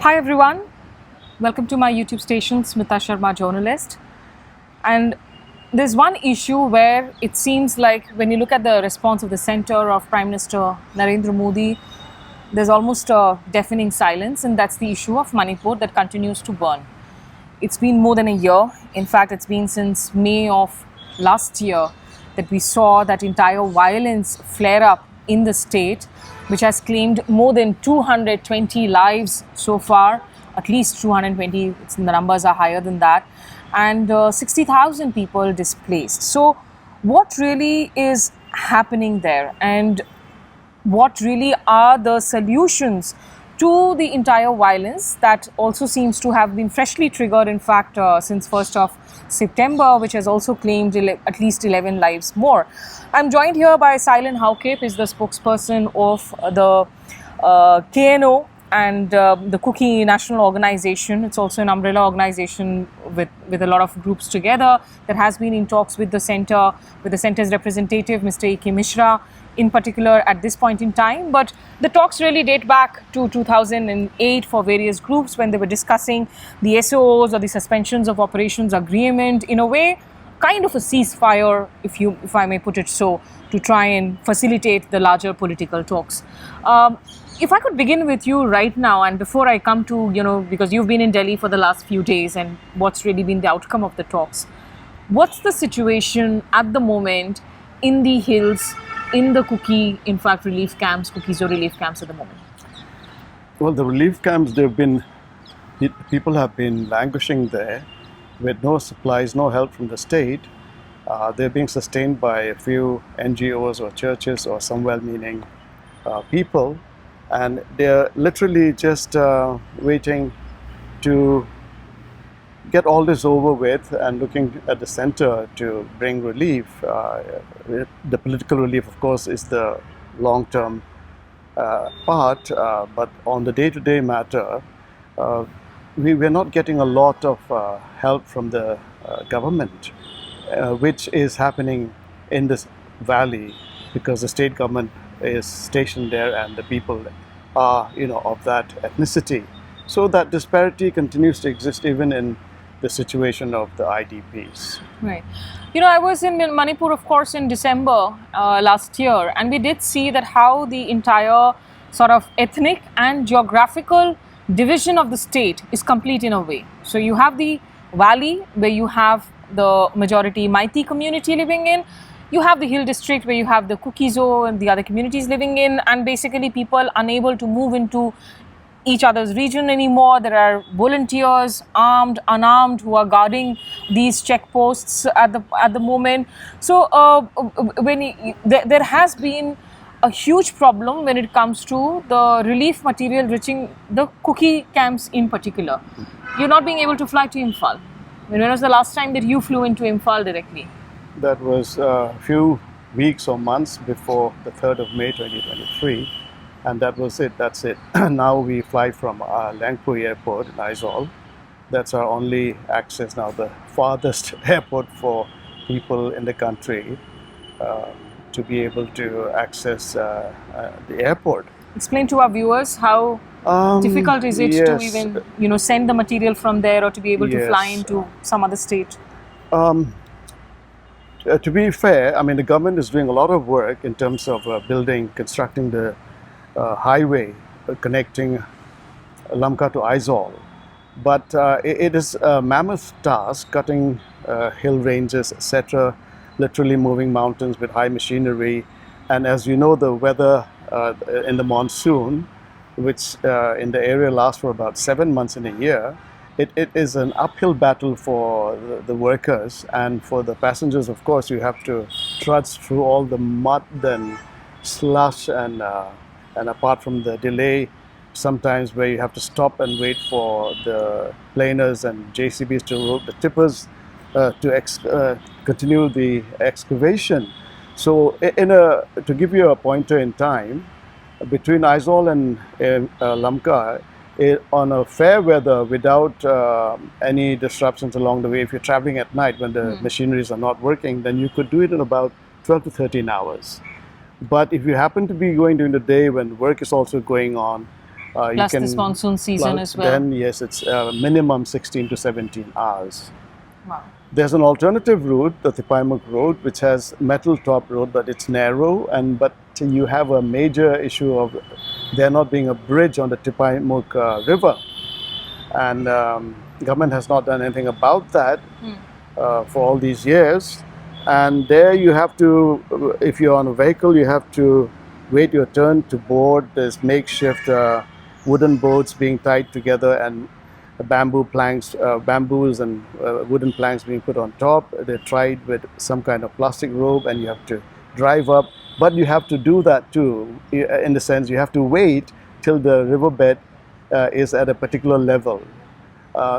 Hi everyone, welcome to my YouTube station, Smita Sharma Journalist. And there's one issue where it seems like when you look at the response of the centre of Prime Minister Narendra Modi, there's almost a deafening silence, and that's the issue of Manipur that continues to burn. It's been more than a year. In fact, it's been since May of last year that we saw that entire violence flare up in the state, which has claimed more than 220 lives so far, at least 220, the numbers are higher than that, and 60,000 people displaced. So what really is happening there, and what really are the solutions to the entire violence that also seems to have been freshly triggered, in fact, since 1st of September, which has also claimed at least 11 lives more. I'm joined here by Seilen Haokip, is the spokesperson of the KNO and the Kuki National Organization. It's also an umbrella organization with a lot of groups together that has been in talks with the centre's representative, Mr. A.K. Mishra, in particular at this point in time. But the talks really date back to 2008 for various groups when they were discussing the SOOs or the suspensions of operations agreement, in a way kind of a ceasefire, if I may put it so, to try and facilitate the larger political talks. If I could begin with you right now, and before I come to, because you've been in Delhi for the last few days and what's really been the outcome of the talks, what's the situation at the moment in the hills, in the Kuki, in fact, relief camps, Kukizo relief camps at the moment? Well, the relief camps, people have been languishing there with no supplies, no help from the state. They're being sustained by a few NGOs or churches or some well-meaning people, and they're literally just waiting to get all this over with and looking at the center to bring relief. The political relief, of course, is the long-term part, but on the day-to-day matter, we're not getting a lot of help from the government, which is happening in this valley because the state government is stationed there and the people are, of that ethnicity. So that disparity continues to exist even in the situation of the IDPs. Right. I was in Manipur, of course, in December last year, and we did see that how the entire sort of ethnic and geographical division of the state is complete in a way. So you have the valley where you have the majority Maiti community living in. You have the hill district where you have the Kukizo and the other communities living in, and basically people unable to move into each other's region anymore. There are volunteers, armed, unarmed, who are guarding these checkposts at the moment. So there has been a huge problem when it comes to the relief material reaching the Kuki camps in particular. You're not being able to fly to Imphal. When was the last time that you flew into Imphal directly? That was a few weeks or months before the 3rd of May 2023. And that was it, that's it. Now we fly from Langpur airport in Aizawl. That's our only access now, the farthest airport for people in the country to be able to access the airport. Explain to our viewers how difficult is it to even send the material from there or to be able to fly into some other state? To be fair, I mean, the government is doing a lot of work in terms of constructing the highway connecting Lamka to Aizawl. But it is a mammoth task, cutting hill ranges, etc., literally moving mountains with high machinery. And as you know, the weather in the monsoon, which in the area lasts for about 7 months in a year, it is an uphill battle for the workers, and for the passengers, of course, you have to trudge through all the mud and slush, and apart from the delay, sometimes where you have to stop and wait for the planers and JCBs to roll the tippers to continue the excavation. So to give you a pointer in time, between Aizawl and Lamka, on a fair weather, without any disruptions along the way, if you're traveling at night when the machineries are not working, then you could do it in about 12 to 13 hours. But if you happen to be going during the day when work is also going on, Plus this monsoon season as well. Then yes, it's minimum 16 to 17 hours. Wow. There's an alternative route, the Tipaimuk Road, which has metal top road, but it's narrow, but you have a major issue of there not being a bridge on the Tipaimuk River, and government has not done anything about that for all these years. And there you have to, if you're on a vehicle, you have to wait your turn to board. There's makeshift wooden boats being tied together and bamboo planks, bamboos and wooden planks being put on top. They're tied with some kind of plastic rope, and you have to drive up. But you have to do that too, in the sense you have to wait till the riverbed is at a particular level.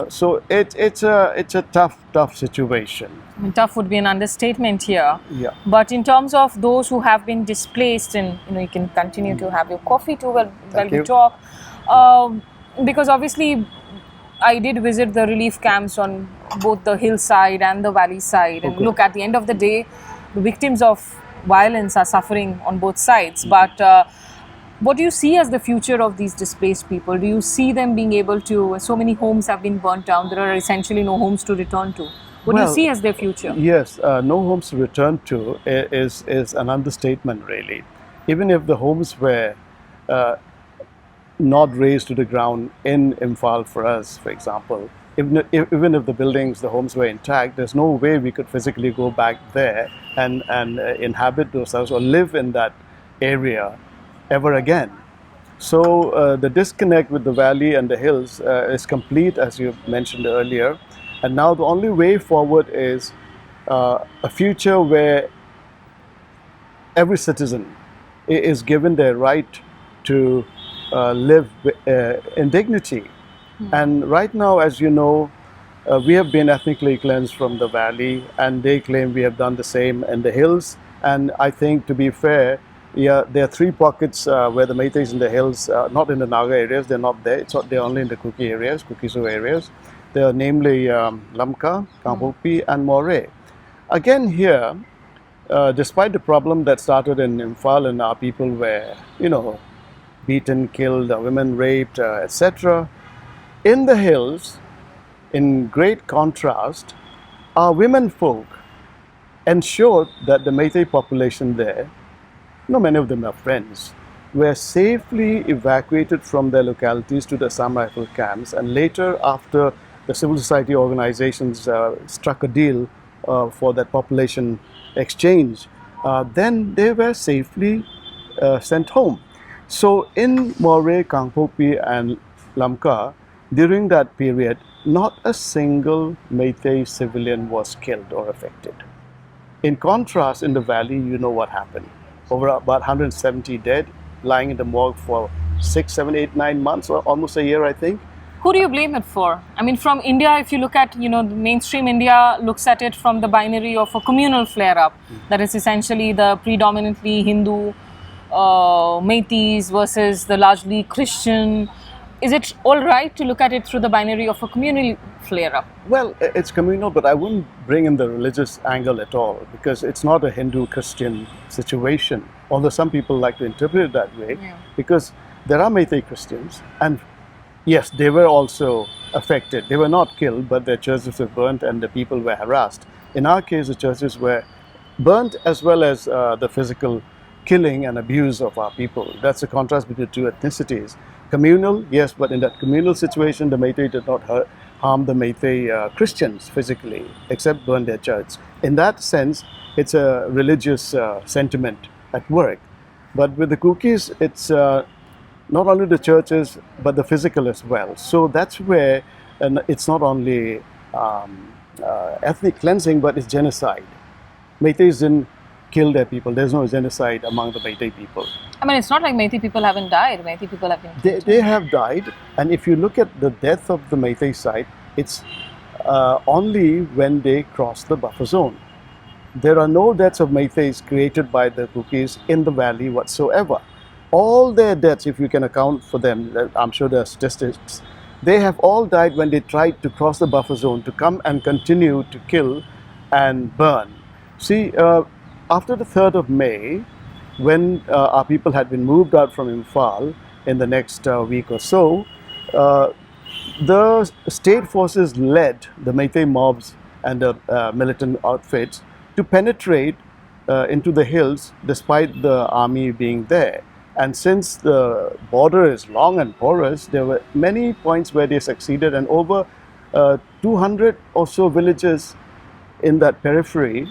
So it's a tough situation. I mean, tough would be an understatement here. Yeah. But in terms of those who have been displaced, and you can continue to have your coffee too while we talk, because obviously I did visit the relief camps on both the hillside and the valley side, and look, at the end of the day, the victims of violence are suffering on both sides. But what do you see as the future of these displaced people? Do you see them being able to, so many homes have been burnt down, there are essentially no homes to return to. What do you see as their future? Yes, no homes to return to is an understatement, really. Even if the homes were not razed to the ground in Imphal for us, for example, even if the buildings, the homes were intact, there's no way we could physically go back there and inhabit those houses or live in that area ever again. So the disconnect with the valley and the hills is complete, as you mentioned earlier. And now the only way forward is a future where every citizen is given their right to live in dignity. And right now, as you know, we have been ethnically cleansed from the valley, and they claim we have done the same in the hills. And I think, to be fair, there are three pockets where the Meiteis in the hills, not in the Naga areas, they're not there. They're only in the Kuki areas, Kukisu areas. They are namely Lamka, Kangpopi, and Moreh. Again here, despite the problem that started in Imphal and our people were, beaten, killed, women raped, etc., in the hills, in great contrast, our women folk ensured that the Meitei population there, many of them are friends, were safely evacuated from their localities to the Assam Rifle camps, and later, after the civil society organizations struck a deal for that population exchange, then they were safely sent home. So in Moreh, Kangpopi, and Lamka, during that period, not a single Meitei civilian was killed or affected. In contrast, in the valley, you know what happened. Over about 170 dead, lying in the morgue for 6, 7, 8, 9 months, or almost a year, I think. Who do you blame it for? I mean, from India, if you look at, the mainstream India looks at it from the binary of a communal flare-up. That is essentially the predominantly Hindu Meiteis versus the largely Christian. Is it all right to look at it through the binary of a communal flare-up? Well, it's communal, but I wouldn't bring in the religious angle at all, because it's not a Hindu-Christian situation, although some people like to interpret it that way, because there are Meitei Christians, and yes, they were also affected. They were not killed, but their churches were burnt and the people were harassed. In our case, the churches were burnt, as well as the physical killing and abuse of our people. That's the contrast between the two ethnicities. Communal, yes, but in that communal situation, the Meitei did not harm the Meitei Christians physically, except burn their church. In that sense, it's a religious sentiment at work. But with the Kukis, it's not only the churches, but the physical as well. So that's where it's not only ethnic cleansing, but it's genocide. Meiteis didn't kill their people. There's no genocide among the Meitei people. I mean, it's not like Meitei people haven't died. Meitei people have been killed. They have died, and if you look at the death of the Meitei side, it's only when they cross the buffer zone. There are no deaths of Meiteis created by the Kukis in the valley whatsoever. All their deaths, if you can account for them, I'm sure there are statistics, they have all died when they tried to cross the buffer zone to come and continue to kill and burn. See, after the 3rd of May, when our people had been moved out from Imphal, in the next week or so. Uh, the state forces led the Meitei mobs and the militant outfits to penetrate into the hills despite the army being there. And since the border is long and porous, there were many points where they succeeded, and over 200 or so villages in that periphery,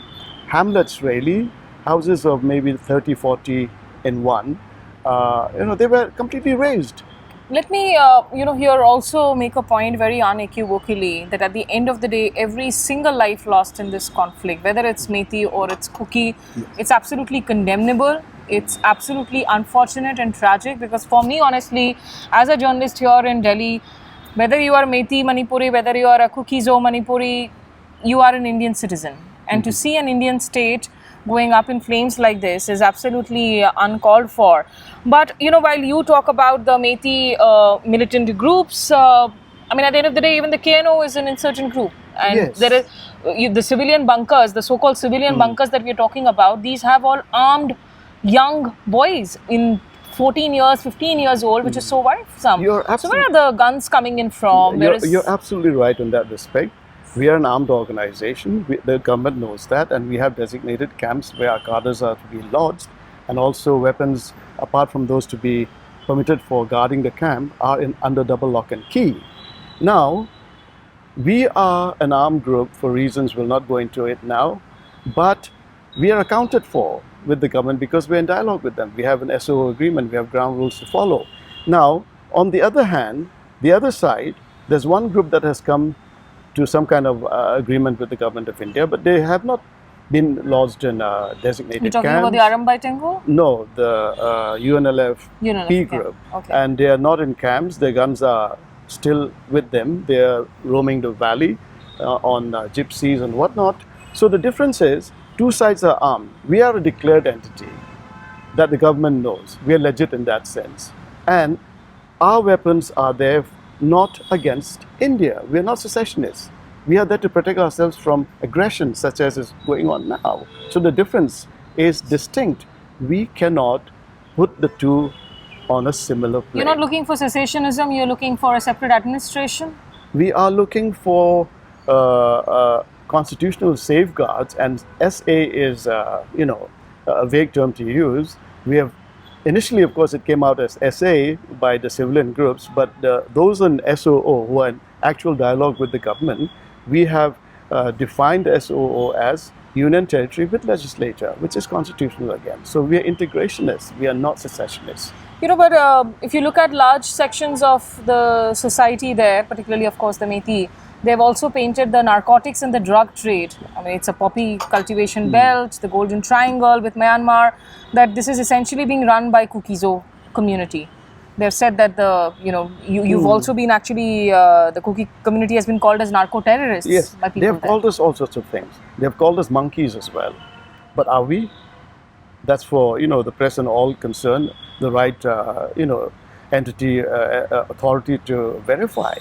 hamlets really, houses of maybe 30, 40 in one, they were completely razed. Let me, here also make a point very unequivocally that at the end of the day, every single life lost in this conflict, whether it's Meitei or it's Kuki, it's absolutely condemnable. It's absolutely unfortunate and tragic, because for me, honestly, as a journalist here in Delhi, whether you are Meitei Manipuri, whether you are a Kuki-Zo Manipuri, you are an Indian citizen. And to see an Indian state going up in flames like this is absolutely uncalled for. But, while you talk about the Meitei militant groups, at the end of the day, even the KNO is an insurgent group. And Yes. there is the civilian bunkers, the so-called civilian bunkers that we're talking about, these have all armed young boys in 14 years, 15 years old, which is so worrisome. So where are the guns coming in from? You're absolutely right in that respect. We are an armed organization. The government knows that, and we have designated camps where our cadres are to be lodged, and also weapons, apart from those to be permitted for guarding the camp, are under double lock and key. Now, we are an armed group for reasons we'll not go into it now, but we are accounted for with the government because we're in dialogue with them. We have an SOO agreement, we have ground rules to follow. Now, on the other hand, the other side, there's one group that has come to some kind of agreement with the government of India, but they have not been lodged in designated You're talking camps. about the Arambai Tengu? No, the UNLF P group. Okay. And they are not in camps. Their guns are still with them. They are roaming the valley on gypsies and whatnot. So the difference is, two sides are armed. We are a declared entity that the government knows. We are legit in that sense. And our weapons are there not against India. We are not secessionists. We are there to protect ourselves from aggression such as is going on now. So the difference is distinct. We cannot put the two on a similar plane. You're not looking for secessionism, you're looking for a separate administration? We are looking for constitutional safeguards, and SA is, a vague term to use. We have initially, of course, it came out as SA by the civilian groups, but those in SOO who are in actual dialogue with the government, we have defined SOO as union territory with legislature, which is constitutional again. So we are integrationists, we are not secessionists. But if you look at large sections of the society there, particularly, of course, the Meitei, they've also painted the narcotics and the drug trade. It's a poppy cultivation belt, the Golden Triangle with Myanmar, that this is essentially being run by Kuki-Zo community. They've said that you've also been actually, the Kuki community has been called as narco-terrorists. Yes, by people they have there. called us all sorts of things. They have called us monkeys as well. But are we? That's for, the press and all concerned, the right, entity, authority to verify.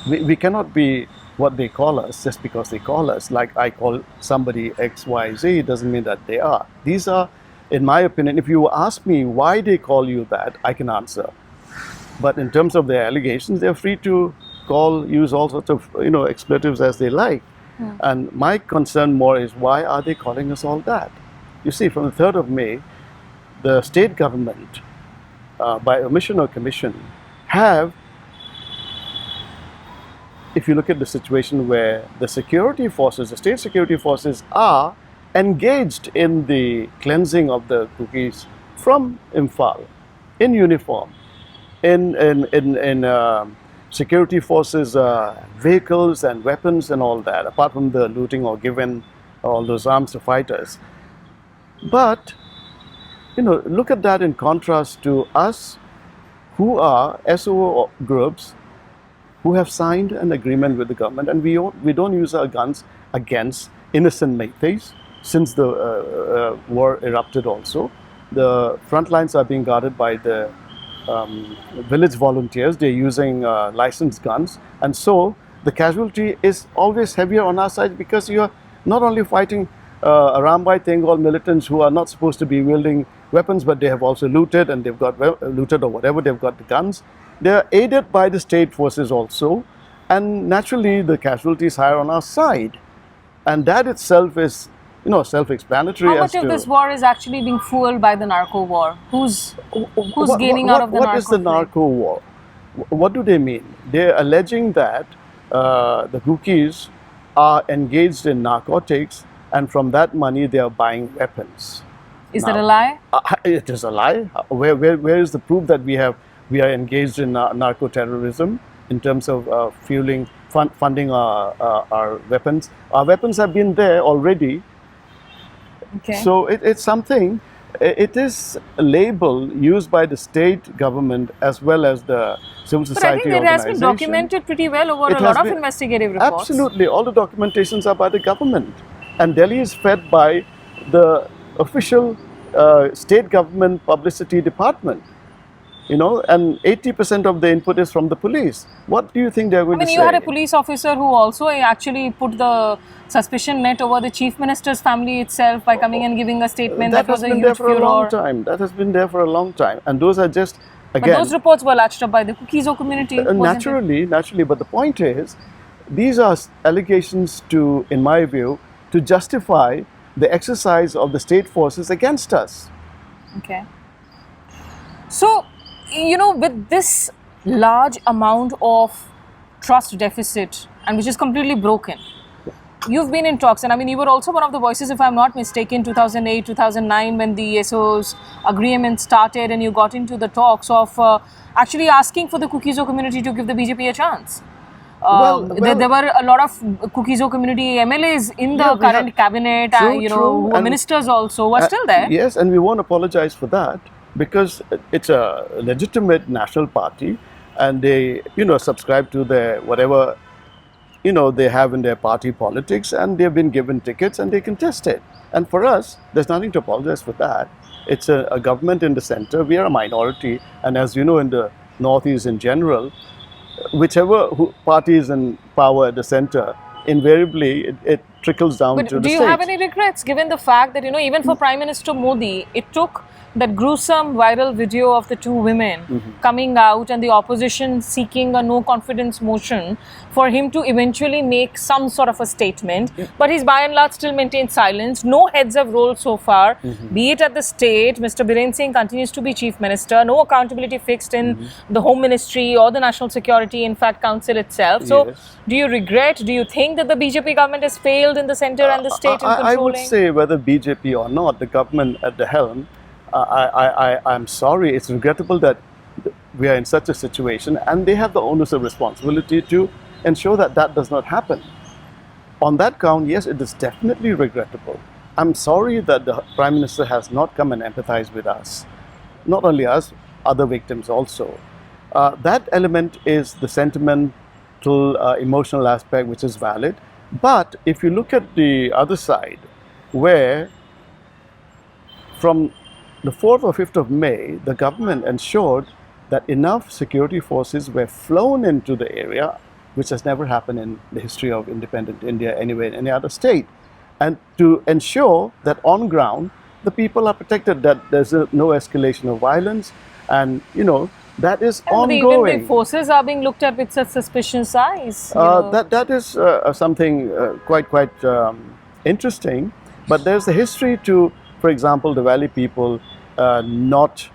We cannot be what they call us just because they call us. Like I call somebody X, Y, Z, doesn't mean that they are. These are, in my opinion, if you ask me why they call you that, I can answer. But in terms of their allegations, they're free to use all sorts of, expletives as they like. And my concern more is, why are they calling us all that? You see, from the 3rd of May, the state government, by omission or commission, have, if you look at the situation where the security forces, the state security forces are engaged in the cleansing of the Kukis from Imphal, in uniform, in security forces, vehicles and weapons and all that, apart from the looting or giving all those arms to fighters. But, look at that in contrast to us, who are SOO groups who have signed an agreement with the government, and we don't use our guns against innocent Meiteis since the war erupted also. The front lines are being guarded by the village volunteers. They're using licensed guns, and so the casualty is always heavier on our side, because you're not only fighting Arambai Tengal militants who are not supposed to be wielding weapons, but they have also looted, and they've got looted or whatever, they've got the guns. They're aided by the state forces also, and naturally the casualties are on our side. And that itself is, self-explanatory. How much of this war is actually being fueled by the narco war? Who's gaining out of the narco? What is the narco war? What do they mean? They're alleging that the Kukis are engaged in narcotics, and from that money they are buying weapons. Is that a lie? It is a lie. Where is the proof that we are engaged in narco-terrorism in terms of funding our weapons? Our weapons have been there already. Okay. So it's something. It is a label used by the state government as well as the civil society organization. But I think it has been documented pretty well over a lot of investigative reports. Absolutely. All the documentations are by the government. And Delhi is fed by the official state government publicity department. And 80% of the input is from the police. What do you think they're going to say? You had a police officer who also actually put the suspicion net over the chief minister's family itself by coming and giving a statement that was a huge furor. That has been there for a long time. And those are just, again... But those reports were latched up by the Kukizo community. Naturally. But the point is, these are allegations to, in my view, to justify the exercise of the state forces against us. Okay. So, with this large amount of trust deficit, and which is completely broken, you've been in talks, and you were also one of the voices, if I'm not mistaken, 2008, 2009, when the ESO's agreement started, and you got into the talks of actually asking for the Kukizo community to give the BJP a chance. There were a lot of Kukizo community MLAs in the current cabinet, who were ministers also, who are still there. Yes, and we won't apologize for that, because it's a legitimate national party, and they, subscribe to their whatever, they have in their party politics, and they've been given tickets and they contest it. And for us, there's nothing to apologize for that. It's a government in the center. We are a minority, and as you know, in the Northeast in general, whichever party is in power at the center, invariably it trickles down to the state. Do you have any regrets, given the fact that, even for Prime Minister Modi, it took that gruesome viral video of the two women coming out and the opposition seeking a no confidence motion for him to eventually make some sort of a statement, but he's by and large still maintained silence. No heads have rolled so far, be it at the state. Mr. Biren Singh continues to be chief minister, no accountability fixed in the home ministry or the national security, in fact, council itself. So do you regret, do you think that the BJP government has failed in the center and the state in controlling? I would say, whether BJP or not, the government at the helm, I'm sorry, it's regrettable that we are in such a situation, and they have the onus of responsibility to ensure that that does not happen. On that count, yes, it is definitely regrettable. I'm sorry that the Prime Minister has not come and empathized with us. Not only us, other victims also. That element is the sentimental, emotional aspect, which is valid. But if you look at the other side, where from the 4th or 5th of May, the government ensured that enough security forces were flown into the area, which has never happened in the history of independent India anywhere in any other state, and to ensure that on ground the people are protected, that there's no escalation of violence, and that is ongoing. Even the forces are being looked at with such suspicious eyes. That is something quite interesting, but there's a history to, for example, the Valley people not,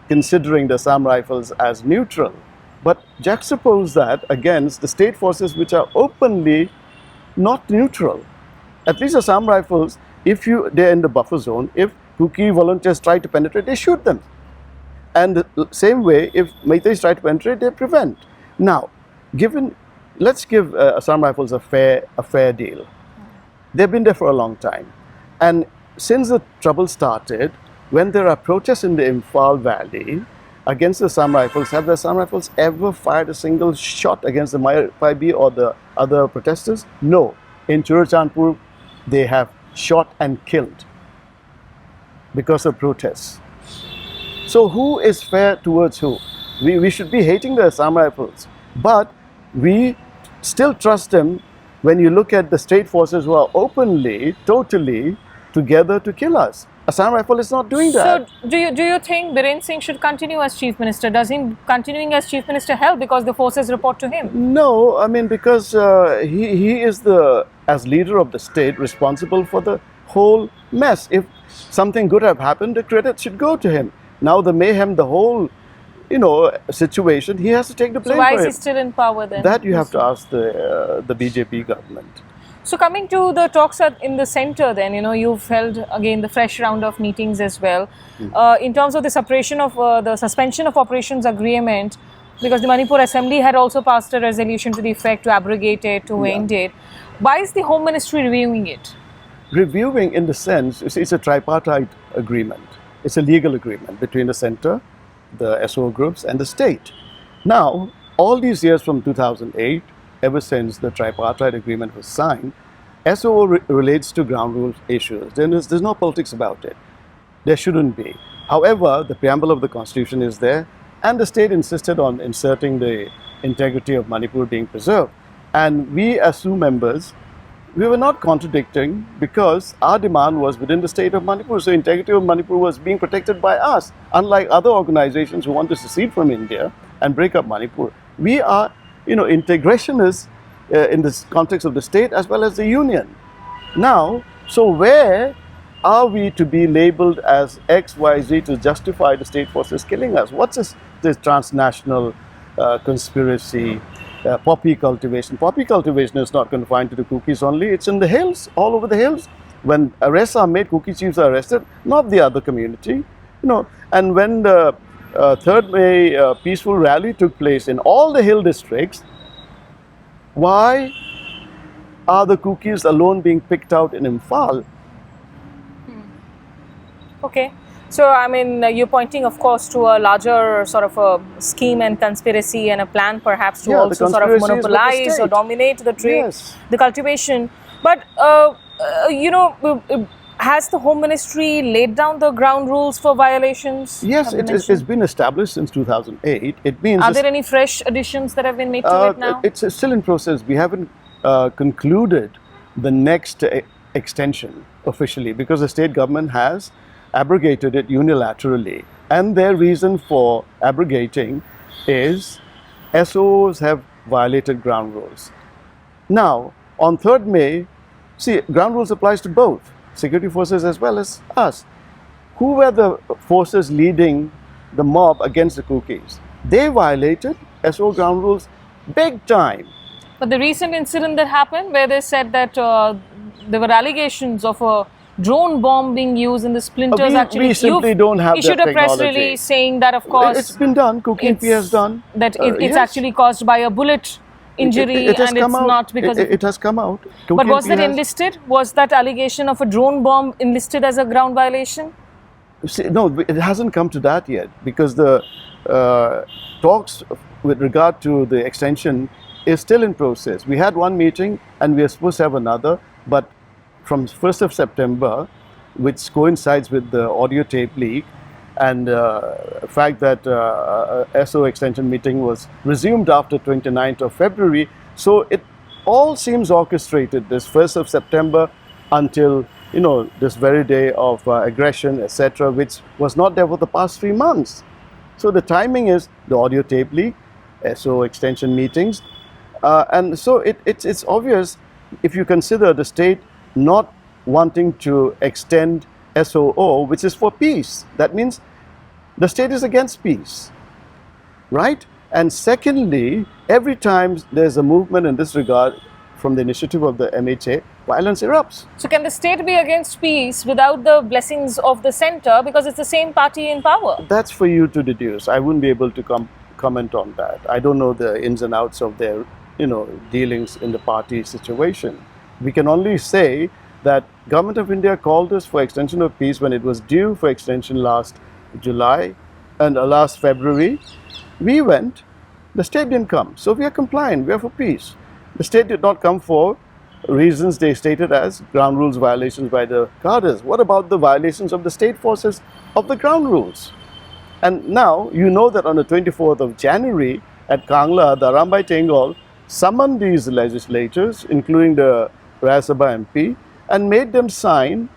considering the Assam Rifles as neutral, but juxtapose that against the state forces which are openly not neutral. At least Assam Rifles, they're in the buffer zone, if Kuki volunteers try to penetrate, they shoot them. And the same way, if Meiteis try to penetrate, they prevent. Now, let's give Assam Rifles a fair deal. They've been there for a long time. And since the trouble started, when there are protests in the Imphal Valley against the Assam Rifles, have the Assam Rifles ever fired a single shot against the Mayapaibi or the other protesters? No. In Churachandpur, they have shot and killed because of protests. So who is fair towards who? We should be hating the Assam Rifles, but we still trust them when you look at the state forces who are openly, totally together to kill us. Assam Rifle is not doing that. So, do you think Biren Singh should continue as Chief Minister? Does him continuing as Chief Minister help because the forces report to him? No, I mean, because he is as leader of the state, responsible for the whole mess. If something good have happened, the credit should go to him. Now the mayhem, the whole, situation, he has to take the blame So why for is it. he still in power then? That you have to ask the BJP government. So coming to the talks in the centre then, you've held again the fresh round of meetings as well. In terms of the the suspension of operations agreement, because the Manipur Assembly had also passed a resolution to the effect to abrogate it, to end it. Why is the Home Ministry reviewing it? Reviewing in the sense, it's a tripartite agreement. It's a legal agreement between the centre, the SO groups and the state. Now, all these years from 2008, ever since the tripartite agreement was signed, SO relates to ground rules issues. There's no politics about it. There shouldn't be. However, the preamble of the constitution is there, and the state insisted on inserting the integrity of Manipur being preserved. And we as SU members, we were not contradicting because our demand was within the state of Manipur. So integrity of Manipur was being protected by us, unlike other organizations who want to secede from India and break up Manipur. We are, integrationists in this context of the state as well as the union. Now, so where are we to be labeled as X, Y, Z to justify the state forces killing us? What's this transnational conspiracy? Poppy cultivation. Poppy cultivation is not confined to the Kukis only. It's in the hills, all over the hills. When arrests are made, Kuki chiefs are arrested, not the other community. And when the 3rd May peaceful rally took place in all the hill districts, why are the Kukis alone being picked out in Imphal? Okay. So, I mean, you're pointing, of course, to a larger sort of a scheme and conspiracy and a plan perhaps to also sort of monopolize or dominate the trade, the cultivation. But, has the Home Ministry laid down the ground rules for violations? Yes, it's been established since 2008. It means... Are there any fresh additions that have been made to it now? It's still in process. We haven't concluded the next extension officially because the state government has abrogated it unilaterally. And their reason for abrogating is SOs have violated ground rules. Now, on 3rd May, see, ground rules applies to both security forces as well as us. Who were the forces leading the mob against the Kukis? They violated SO ground rules big time. But the recent incident that happened where they said that there were allegations of a drone bomb being used in the splinters. We simply don't have that technology. Issued a press release saying that, of course, it's been done. Kuki has done that. It's actually caused by a bullet injury, and it's not because it has come out. But was that enlisted? Was that allegation of a drone bomb enlisted as a ground violation? See, no, it hasn't come to that yet because the talks with regard to the extension is still in process. We had one meeting and we are supposed to have another, but from 1st of September, which coincides with the audio tape leak and the fact that SO extension meeting was resumed after 29th of February. So it all seems orchestrated, this 1st of September until, this very day of aggression, etc., which was not there for the past 3 months. So the timing is the audio tape leak, SO extension meetings, and so it's obvious if you consider the state not wanting to extend SOO, which is for peace. That means the state is against peace, right? And secondly, every time there's a movement in this regard from the initiative of the MHA, violence erupts. So can the state be against peace without the blessings of the center because it's the same party in power? That's for you to deduce. I wouldn't be able to comment on that. I don't know the ins and outs of their, dealings in the party situation. We can only say that Government of India called us for extension of peace when it was due for extension last July and last February. We went, the state didn't come. So we are compliant, we are for peace. The state did not come for reasons they stated as ground rules violations by the cadres. What about the violations of the state forces of the ground rules? And now you know that on the 24th of January at Kangla, the Arambai Tengol summoned these legislators, including the Rajya Sabha MP, and made them sign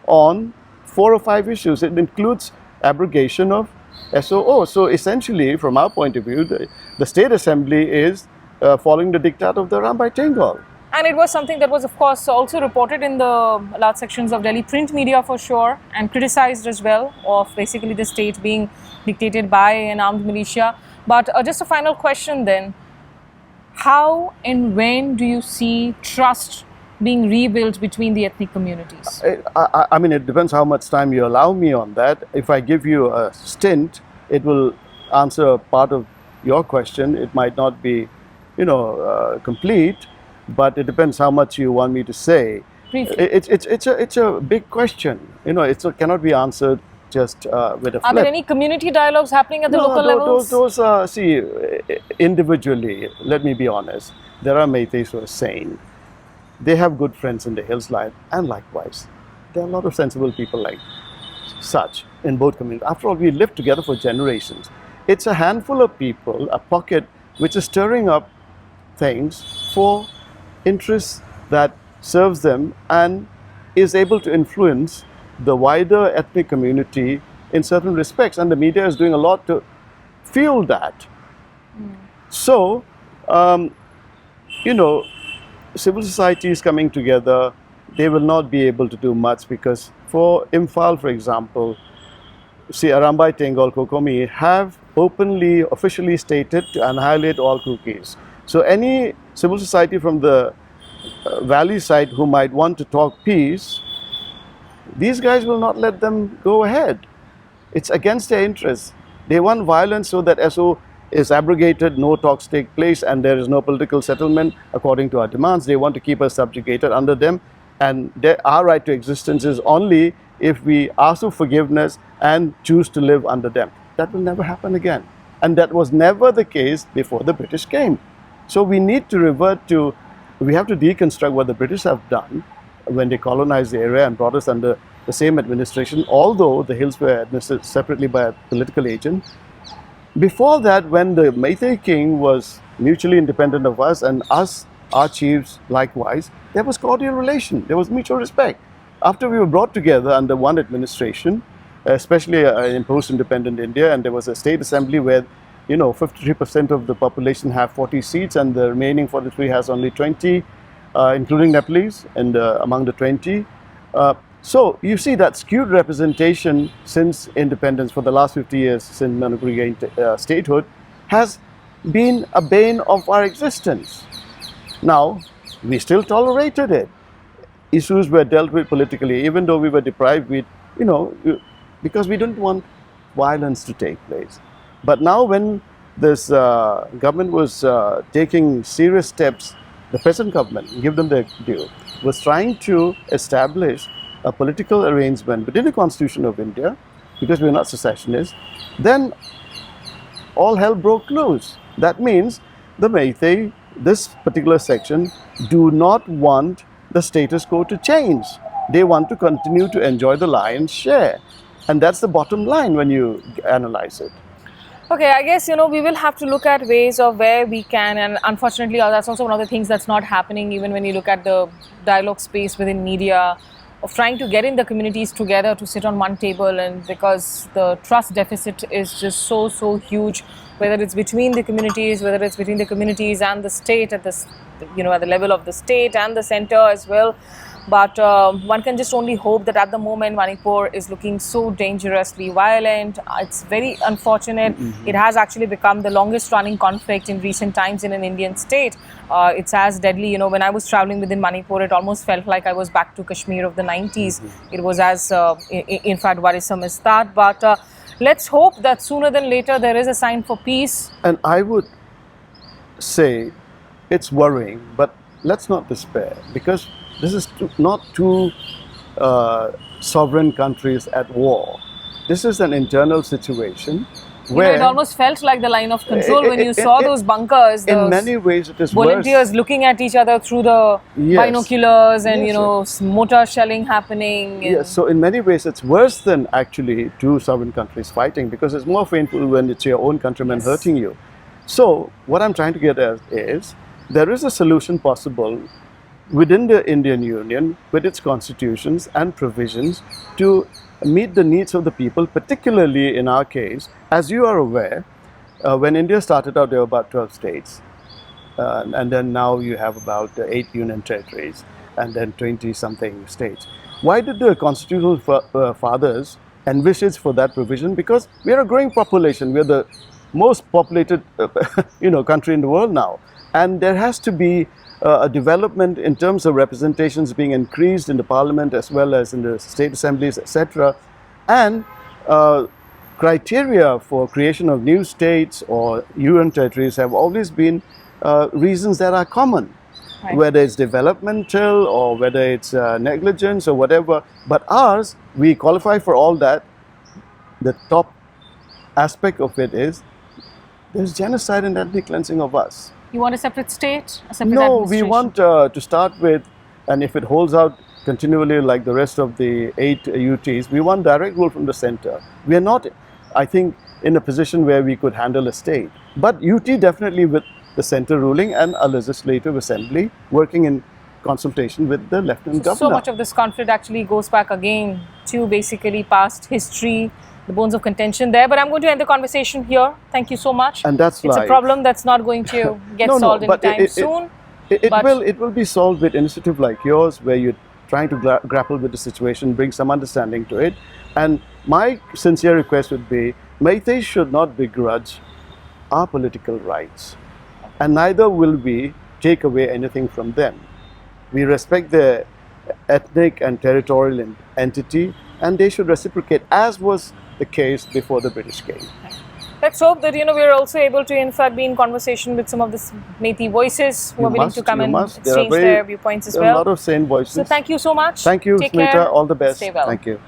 on 4 or 5 issues. It includes abrogation of SOO. So essentially, from our point of view, the State Assembly is following the diktat of the Rambai Tengal. And it was something that was, of course, also reported in the large sections of Delhi print media for sure, and criticized as well, of basically the state being dictated by an armed militia. But just a final question then, how and when do you see trust being rebuilt between the ethnic communities? I mean, it depends how much time you allow me on that. If I give you a stint, it will answer part of your question. It might not be, complete, but it depends how much you want me to say. Briefly. It's a big question. It cannot be answered just with a flip. Are there any community dialogues happening at the local levels? Those see, individually, let me be honest, there are Meiteis who are sane. They have good friends in the hills, and likewise, there are a lot of sensible people like such in both communities. After all, we lived together for generations. It's a handful of people, a pocket, which is stirring up things for interests that serves them and is able to influence the wider ethnic community in certain respects, and the media is doing a lot to fuel that. So, civil society is coming together. They will not be able to do much because for Imphal, for example, Rambai Tengal Kokomi have openly, officially stated to annihilate all cookies. So any civil society from the valley side who might want to talk peace, these guys will not let them go ahead. It's against their interests. They want violence so that SO is abrogated, no talks take place, and there is no political settlement according to our demands. They want to keep us subjugated under them, and our right to existence is only if we ask for forgiveness and choose to live under them. That will never happen again. And that was never the case before the British came. So we need to we have to deconstruct what the British have done when they colonized the area and brought us under the same administration, although the hills were administered separately by a political agent. Before that, when the Meitei king was mutually independent of us and us, our chiefs likewise, there was cordial relation, there was mutual respect. After we were brought together under one administration, especially in post-independent India, and there was a state assembly where 53% of the population have 40 seats and the remaining 43 has only 20, including Nepalese, and among the 20. So you see that skewed representation since independence for the last 50 years, since Manipur gained statehood, has been a bane of our existence. Now, we still tolerated it. Issues were dealt with politically, even though we were deprived, because we didn't want violence to take place. But now when this government was taking serious steps, the present government, give them their due, was trying to establish a political arrangement within the Constitution of India, because we're not secessionists, then all hell broke loose. That means the Meitei, this particular section, do not want the status quo to change. They want to continue to enjoy the lion's share. And that's the bottom line when you analyze it. Okay, I guess, we will have to look at ways of where we can, and unfortunately, that's also one of the things that's not happening, even when you look at the dialogue space within media, of trying to get in the communities together to sit on one table, and because the trust deficit is just so huge, whether it's between the communities, whether it's between the communities and the state at the, at the level of the state and the center as well. But one can just only hope that at the moment Manipur is looking so dangerously violent. It's very unfortunate. It has actually become the longest running conflict in recent times in an Indian state. It's as deadly, when I was traveling within Manipur, it almost felt like I was back to Kashmir of the 90s. It was as, in fact, worrisome as that. But let's hope that sooner than later there is a sign for peace. And I would say it's worrying, but let's not despair, because this is not two sovereign countries at war. This is an internal situation where it almost felt like the line of control when you saw those bunkers. In many ways, it is volunteers worse. Looking at each other through the binoculars, and mortar shelling happening. Yes, so in many ways, it's worse than actually two sovereign countries fighting, because it's more painful when it's your own countrymen hurting you. So what I'm trying to get at is there is a solution possible within the Indian Union with its constitutions and provisions to meet the needs of the people, particularly in our case. As you are aware, when India started out, there were about 12 states. And then now you have about 8 union territories and then 20-something states. Why did the constitutional fathers envisage for that provision? Because we are a growing population. We are the most populated country in the world now. And there has to be a development in terms of representations being increased in the parliament as well as in the state assemblies, etc. And criteria for creation of new states or union territories have always been reasons that are common, right, whether it's developmental or whether it's negligence or whatever. But ours, we qualify for all that. The top aspect of it is there's genocide and ethnic cleansing of us. You want a separate state? A separate No, we want to start with, and if it holds out continually like the rest of the 8 UTs, we want direct rule from the center. We are not, I think, in a position where we could handle a state. But UT definitely with the center ruling and a legislative assembly working in consultation with the lieutenant governor. So much of this conflict actually goes back again to basically past history, the bones of contention there. But I'm going to end the conversation here. Thank you so much. And that's It's a problem that's not going to get solved anytime soon. It will be solved with initiative like yours, where you're trying to grapple with the situation, bring some understanding to it. And my sincere request would be, Meiteis should not begrudge our political rights. And neither will we take away anything from them. We respect their ethnic and territorial entity, and they should reciprocate, as was the case before the British came. Let's hope that we're also able to, in fact, be in conversation with some of the Meiteis voices who are willing to come and exchange their viewpoints as well. There are a lot of sane voices. So thank you so much. Thank you, Take Smita. care. All the best. Stay well. Thank you.